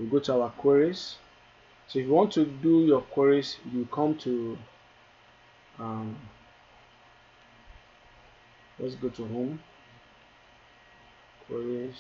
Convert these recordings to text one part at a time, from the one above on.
we go to our queries. So if you want to do your queries, you come to let's go to home, queries,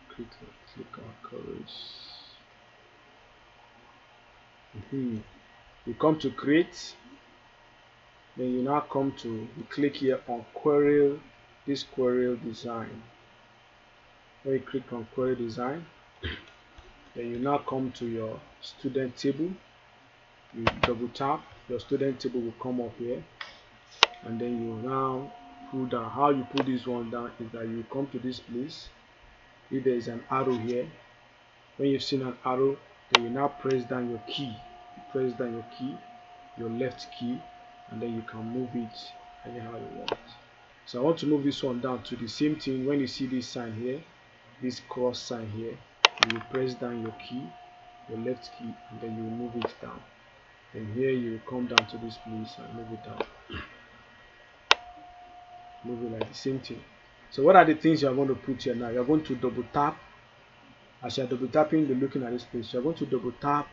click on queries. You come to create, then you now come to, you click here on query, this query design. When you click on query design, then you now come to your student table. You double tap, your student table will come up here, and then you now pull down. How you pull this one down is that you come to this place. If there is an arrow here, when you've seen an arrow, then you now press down your key. You press down your key, your left key, and then you can move it anyhow you want. So I want to move this one down to the same thing. When you see this sign here, this cross sign here, you will press down your key, your left key, and then you will move it down. And here you will come down to this place and move it down. Move it like the same thing. So what are the things you are going to put here now? You are going to double tap. As you are double tapping, you're looking at this place. You are going to double tap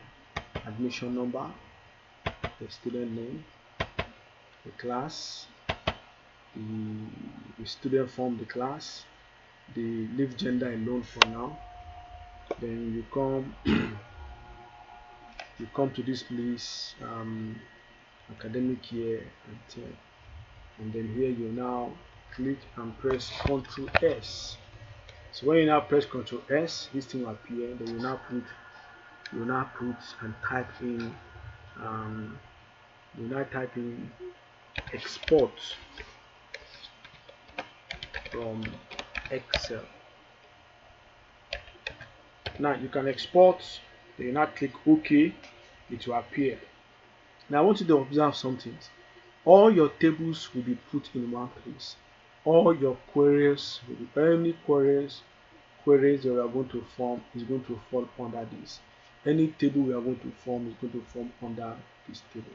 admission number, the student name, the class, the student form, the class, the leave gender alone for now. Then you come to this place, academic year and then here you now click and press Ctrl S. So when you now press Ctrl S, this thing will appear. Then you now put and type in export from Excel. Now you can export, then you now click OK, it will appear. Now I want you to observe something. All your tables will be put in one place. All your queries will be, any queries that you are going to form is going to fall under this. Any table we are going to form is going to form under this table.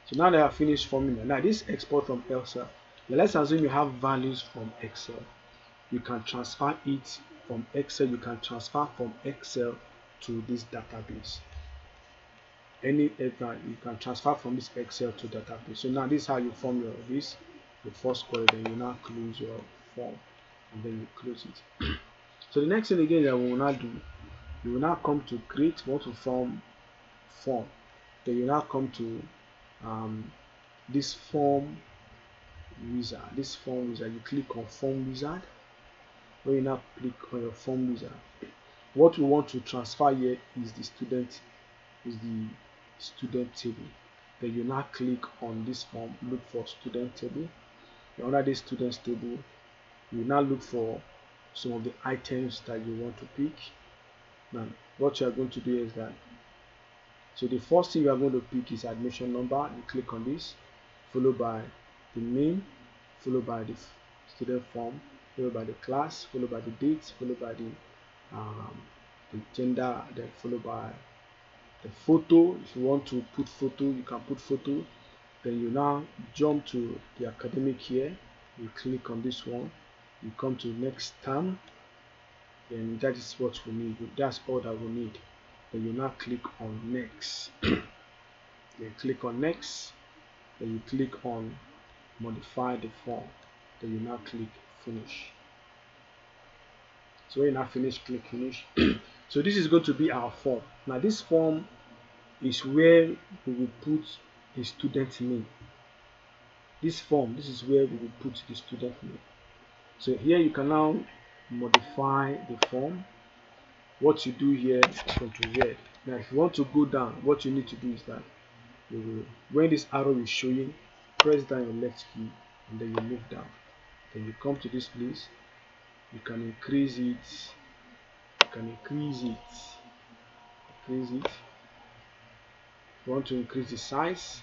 So now that I have finished forming it, now this export from Excel, let's assume you have values from Excel. You can transfer it from Excel, you can transfer from Excel to this database. You can transfer from this Excel to database. So now this is how you form the first query. Then you now close your form and then you close it. So the next thing again that we will now do, you will now come to create, want to form. Then you now come to this form wizard. You click on form wizard. When you now click on your form wizard, what we want to transfer here is the student table. Then you now click on this form, look for student table. Then under this student table, you now look for some of the items that you want to pick. Now what you are going to do is that, so the first thing you are going to pick is admission number. You click on this, followed by the name, followed by the student form, followed by the class, followed by the date, followed by the gender, then followed by the photo. If you want to put photo, you can put photo. Then you now jump to the academic year. You click on this one. You come to next term. Then that is what we need. That's all that we need. Then you now click on next. Then click on next. Then you click on modify the form. Then you now click finish. So when you now finish, click finish. So this is going to be our form. Now this form is where we will put the student name. This is where we will put the student name. So here you can now modify the form. What you do here is Ctrl Z. Now if you want to go down, what you need to do is that when this arrow is showing, press down your left key and then you move down. Then you come to this place. You can increase it. If you want to increase the size,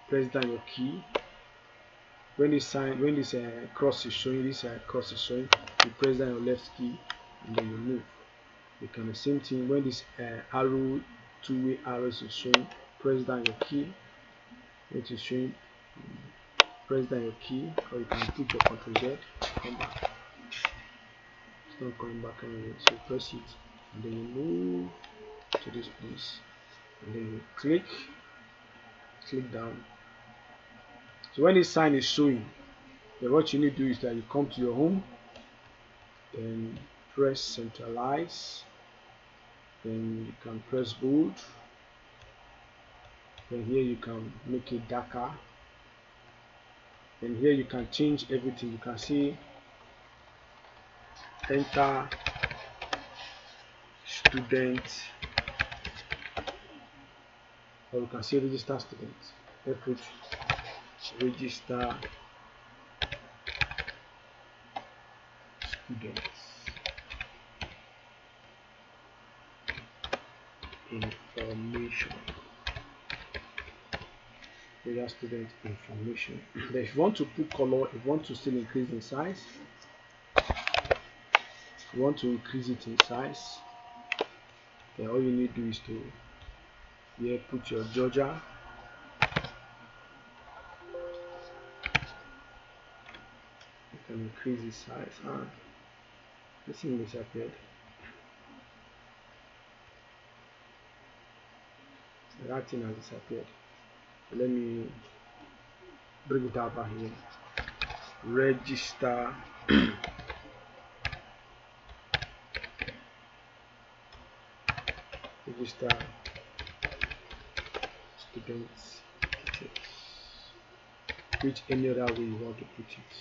press down your key. When this cross is showing, you press down your left key and then you move. You can do the same thing when this arrow, two-way arrows is showing, press down your key. It is showing, press down your key, or you can put your Ctrl Z, come back. It's not coming back anyway. So press it and then you move to this place and then you click down. So when this sign is showing, then what you need to do is that you come to your home, then press centralize, then you can press bold, then here you can make it darker, then here you can change everything. You can see enter student, or you can see register student. Let's put register students information. Register student information. Then if you want to put color, if you want to still increase in size, if you want to increase it in size, then all you need to do is to here put your Georgia. You can increase the size. This thing disappeared. That thing has disappeared. Let me bring it up here. Register register students which any other way you want to put it.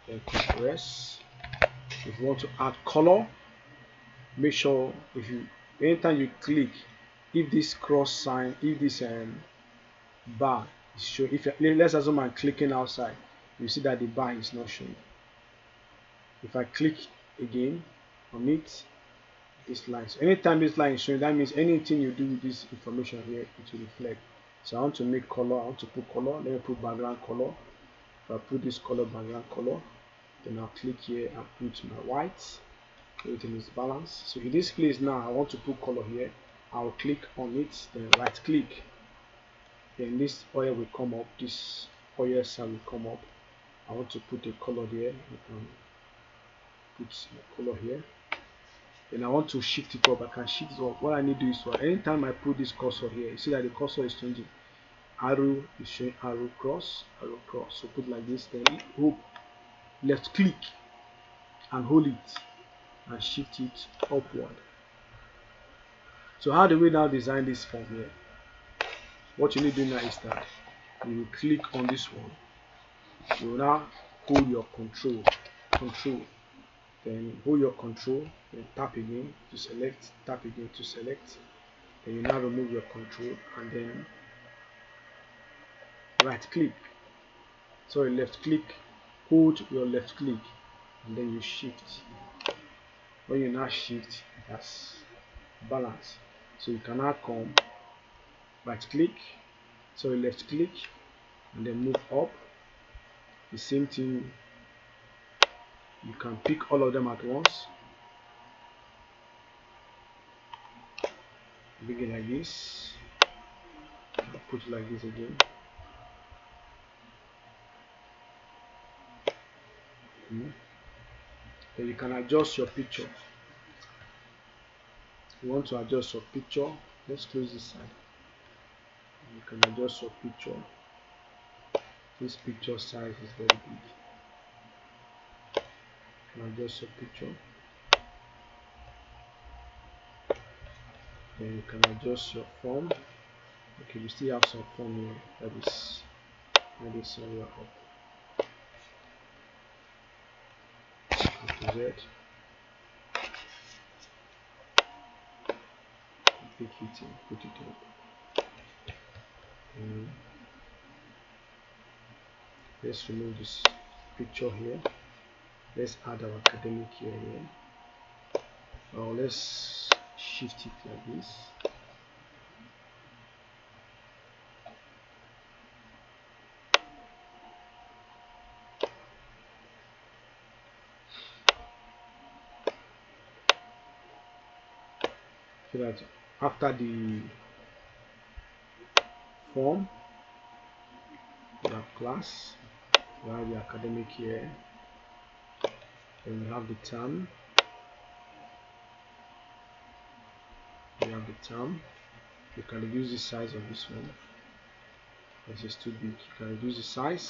Then compress. If you want to add color, make sure if you anytime you click, if this cross sign, if this bar is showing, if let's assume I'm clicking outside, you see that the bar is not showing. If I click again on it, this line. So anytime this line is showing, that means anything you do with this information here, it will reflect. So I want to make color, I want to put color, let me put background color. If I put this color, background color, then I'll click here and put my white. Everything is balanced. So in this place now, I want to put color here. I'll click on it, then right click. Then this oil will come up, this oil cell will come up. I want to put a color there. You can put a color here. Then I want to shift it up. I can shift it up. What I need to do is anytime I put this cursor here, you see that the cursor is changing. Arrow is showing arrow cross, arrow cross. So put like this, then left click and hold it and shift it upward. So how do we now design this form here? What you need to do now is that you will click on this one. You will now hold your control, then hold your control, then tap again to select, tap again to select. Then you now remove your control and then right click. Sorry, left click, hold your left click and then you shift. When you now shift, that's balance. So you can now come right click, sorry, left click and then move up. The same thing, you can pick all of them at once. Begin like this, put it like this again. Then you can adjust your picture. You want to adjust your picture, let's close this side. You can adjust your picture. This picture size is very big. You can adjust your picture. Then you can adjust your form. Okay, we still have some form here that is somewhere up. Z. Take it in, put it up. Let's remove this picture here. Let's add our academic year here. Now let's shift it like this. So that after the form, we have class, we have the academic year, Then we have the term. You can reduce the size of this one. This is too big. You can reduce the size,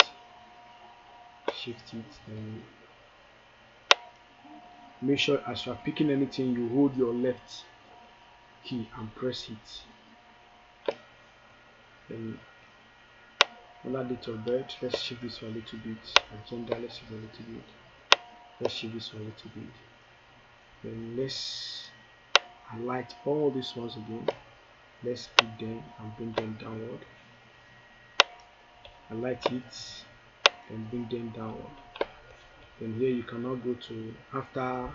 shift it, then make sure as you are picking anything you hold your left key and press it. Then under date of birth, let's shift this one a little bit, and gender, let's shift a little bit, let's shift this one a little bit. Then let's highlight all these ones again, let's pick them and bring them downward, highlight it and bring them downward. Then here you cannot go to after,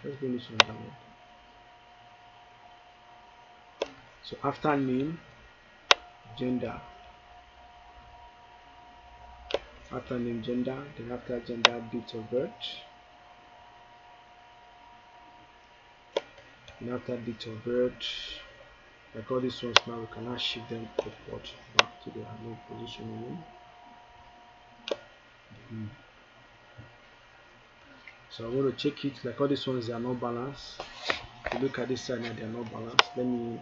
let's bring this one downward. So after name, gender, after name, gender, then after gender, date of birth, and after date of birth, like all these ones now, we can now shift them upward back to their main position again. So I'm going to check it, like all these ones, they are not balanced. If you look at this side now, they are not balanced. Let me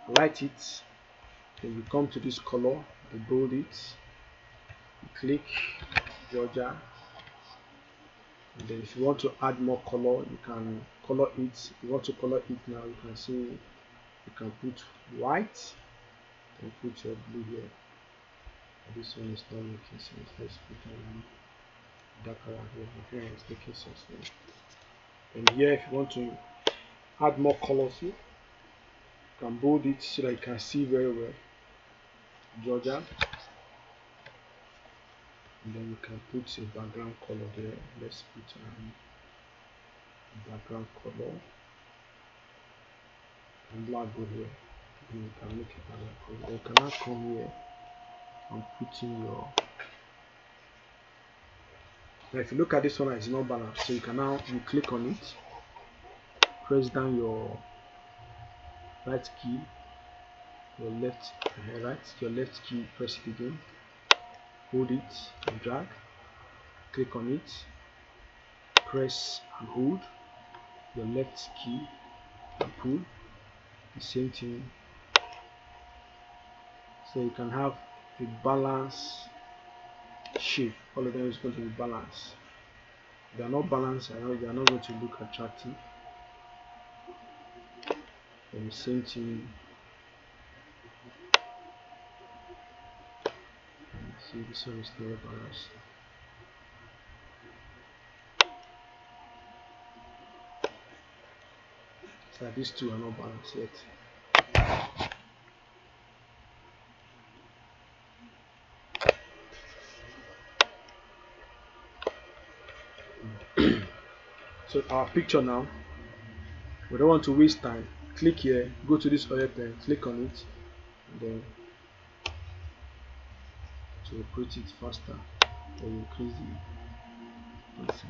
highlight it, then you come to this color, you bold it, you click Georgia, and then if you want to add more color, you can color it. If you want to color it now, you can see you can put white and put your blue here. This one is not making sense. Let's put a darker one here. Okay, it's making sense now. And here, if you want to add more colors here, you can bold it so that you can see very well Georgia, and then you can put a background color there. Let's put a background color and black go here, and you can make it background color. You can now come here and put in your, now if you look at this one, it's not balanced, so you can now, you click on it, press down your right key, your left key, press it again, hold it and drag, click on it, press and hold your left key and pull, the same thing, so you can have a balanced shape. All of them is going to be balanced. If they are not balanced, I know they are not going to look attractive. And the same thing, see, this one is not balanced. So these two are not balanced yet. So our picture now, we don't want to waste time. Click here, go to this oil pen, click on it, and then to operate it faster, then increase the answer.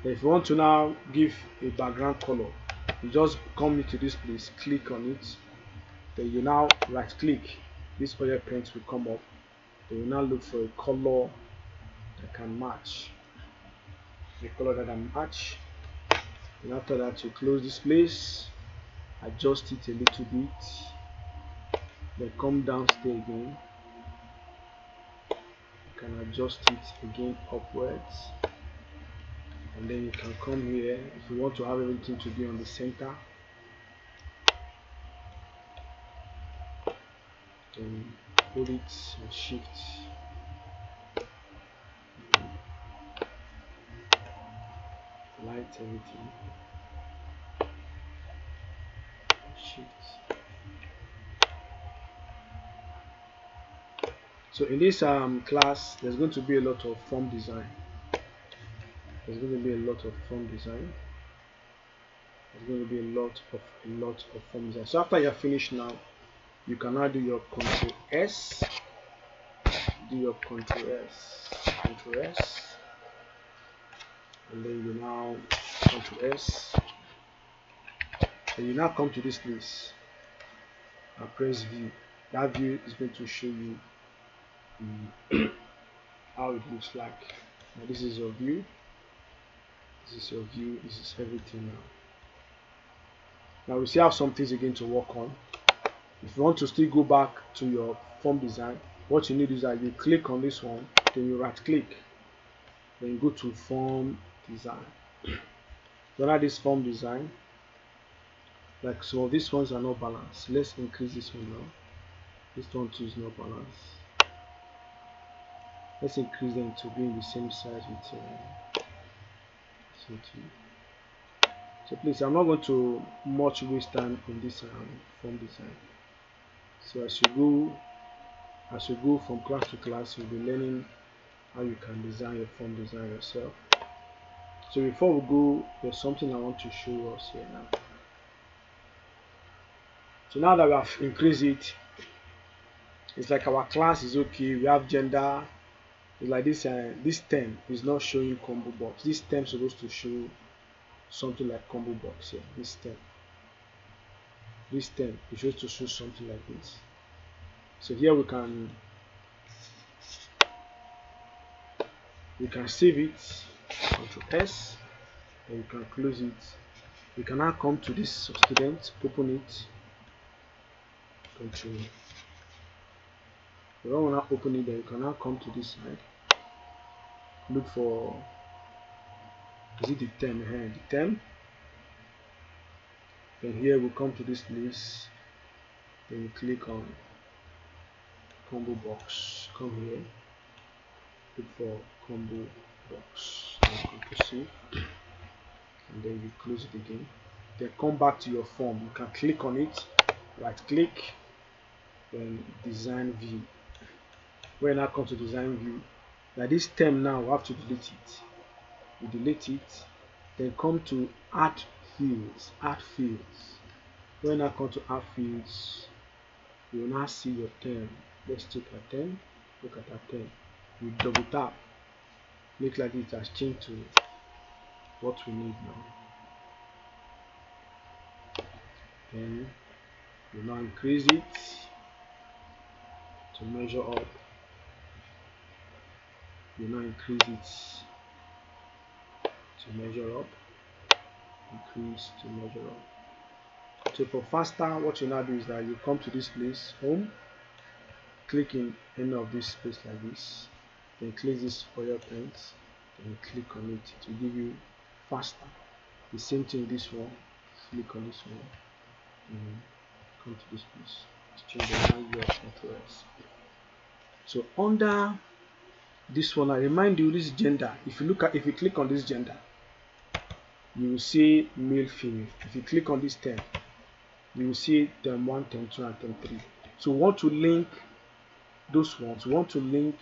Then if you want to now give a background color, you just come into this place, click on it, then you now right click, this oil paint will come up, then you now look for a color that can match, and after that you close this place, adjust it a little bit, then come downstairs again, you can adjust it again upwards, and then you can come here if you want to have everything to be on the center, then hold it and shift, light everything, shift. So in this class, there's going to be a lot of form design. There's going to be a lot of form design. There's going to be a lot of form design. So after you're finished now, you can now do your Control S, Control S, and then you now Control S, and you now come to this place and press View. That view is going to show you how it looks like. Now this is your view. This is your view. This is everything now. Now we still have some things again to work on. If you want to still go back to your form design, what you need is that you click on this one, then you right click, then you go to form design. So now this form design, like so these ones are not balanced. Let's increase this one now. This one too is not balanced. Let's increase them to be in the same size with so please, I'm not going to much waste time in this form design. So as you go from class to class, you'll be learning how you can design your form design yourself. So before we go, there's something I want to show us here now. So now that we have increased it, it's like our class is okay. We have gender. It's like this term is not showing combo box. This term is supposed to show something like combo box here. This term is supposed to show something like this. So here we can save it, Ctrl S, and you can close it. We can now come to this student, open it, Ctrl. When we now open it, then you can now come to this side, look for, is it the term here? The term. Then here we come to this list, then you click on combo box, come here, look for combo box, then Ctrl C, and then you close it again. Then come back to your form, you can click on it, right click, then design view. When I come to design view, like this term now, we have to delete it. You delete it, then come to add fields. When I come to add fields, you will now see your term. Let's take a term, look at that term. You double tap, make like it has changed to what we need now. Then you now increase it to measure up. You now increase it to measure up, increase to measure up. So for faster, what you now do is that you come to this place, home, click in any of this space like this, then click this for your pens, then click on it. It will give you faster. The same thing with this one, click on this one, and come to this place. Let's change the value of Ctrl S. So under this one, I remind you, this gender. If you click on this gender, you will see male, female. If you click on this term, you will see term 1, term 2, and term 3. So we want to link those ones. We want to link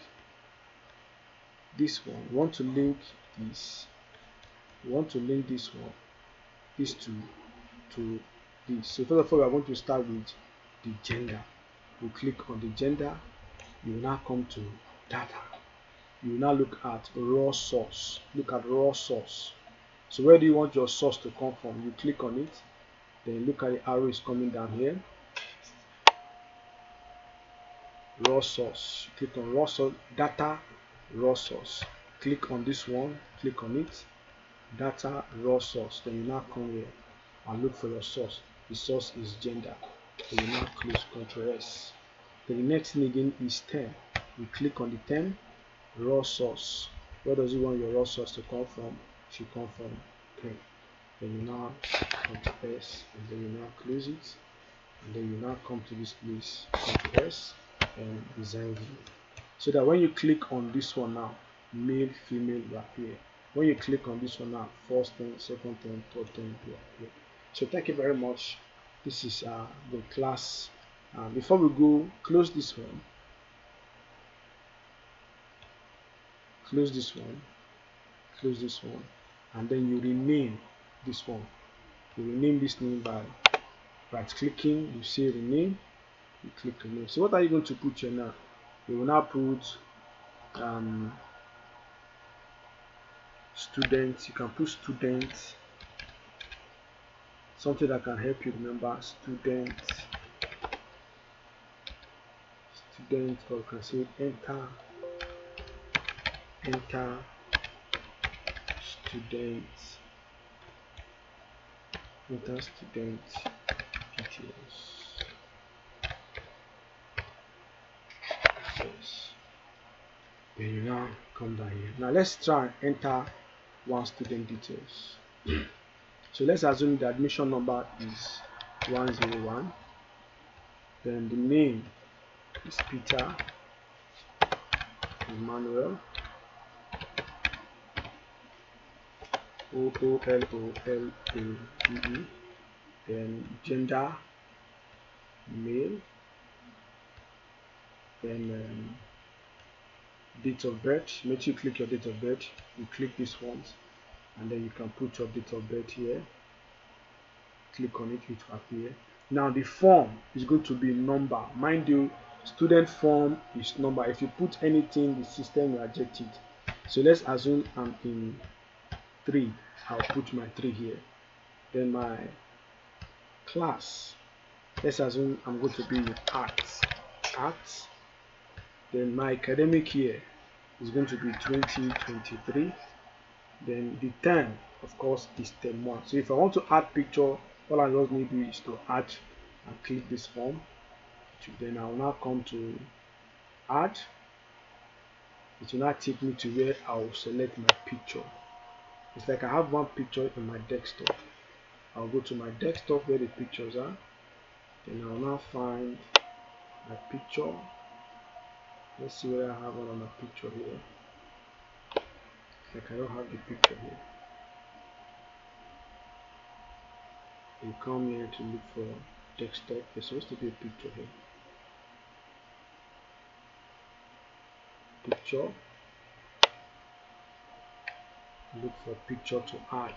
this one. We want to link this. We want to link this one, these two, to this. So first of all, we are going to start with the gender. We'll click on the gender. You will now come to data. You will now look at raw source. Look at raw source. So where do you want your source to come from? You click on it, then look at the arrow is coming down here. Raw source. Click on raw source, data, raw source. Click on this one, click on it, data, raw source. Then you now come here and look for your source. The source is gender. Then you now close Ctrl S. Then the next thing again is term. You click on the term, raw source. Where does you want your raw source to come from? It should come from term. Then you now Ctrl S, and then you now close it, and then you now come to this place, Ctrl S, and design view. So that when you click on this one now, male, female will appear. When you click on this one now, first term, second term, third term will appear. So thank you very much. This is the class. Before we go, close this one. Close this one. Close this one. And then you rename this one. You rename this name by right clicking. You say rename. You click rename. So what are you going to put here now? You will now put students. You can put students, something that can help you remember students, or you can say enter students, enter student details. Yes. Then you now come down here. Now let's try and enter one student details. So let's assume the admission number is 101. Then the name is Peter Emmanuel. Oololade. Then gender male. Then date of birth. Make sure you click your date of birth. You click this ones, and then you can put your date of birth here. Click on it, it will appear. Now the form is going to be number. Mind you, student form is number. If you put anything, the system will reject it. So let's assume I'm in 3. I'll put my 3 here. Then my class, let's assume I'm going to be in arts. Then my academic year is going to be 2023. Then the term, of course, is term 1. So if I want to add picture, all I just need to do is to add and click this form. Then I will now come to add. It will now take me to where I will select my picture. It's like I have one picture in my desktop. I'll go to my desktop where the pictures are. Then I will now find my picture. Let's see where I have one of my picture here. It's like I don't have the picture here. You come here to look for desktop. There's supposed to be a picture here. Picture. Look for picture to add.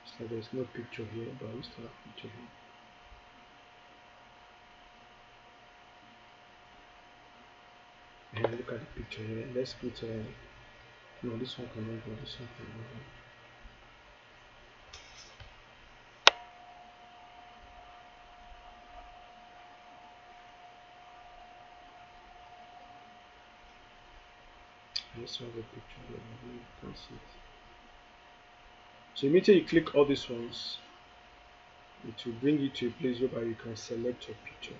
So there's no picture here, but I used to have picture here. And look at the picture here. Let's put no, this one cannot go. This one cannot go. Let's have a picture here. You can see it. So immediately you click all these ones, it will bring you to a place where you can select your picture.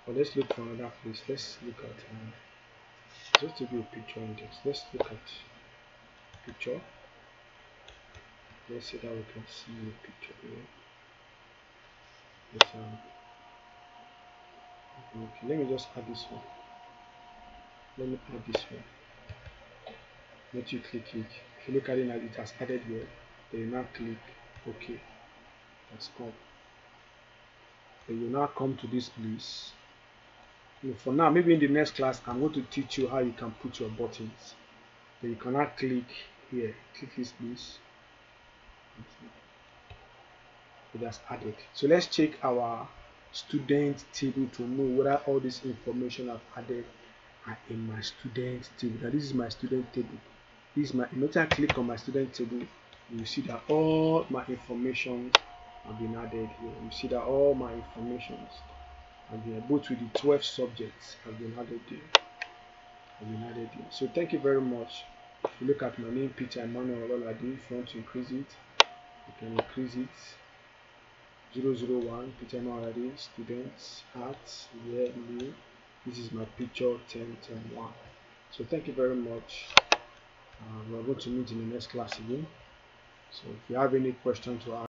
But let's look for another place. Let's look at just to be a picture index. Let's look at picture. Let's see that we can see a picture here. Let's okay, let me just add this one. Let you click it. If you look at it now, it has added here. Then you now click OK. That's come. Then you now come to this place. For now, maybe in the next class, I'm going to teach you how you can put your buttons. Then you can now click here. Click this place. It has added. So let's check our student table to know whether all this information I've added are in my student table. Now this is my student table. This is my. Immediately I click on my student table, you see that all my information have been added here. You see that all my informations have been both with the 12 subjects have been added there. So thank you very much. If you look at my name, Peter Emmanuel Oololade, if you want to increase it, you can increase it. 001 Peter Emmanuel Oololade, students, arts, year, new. This is my picture 10-10-1. So thank you very much. We're going to meet in the next class again. So if you have any question to ask,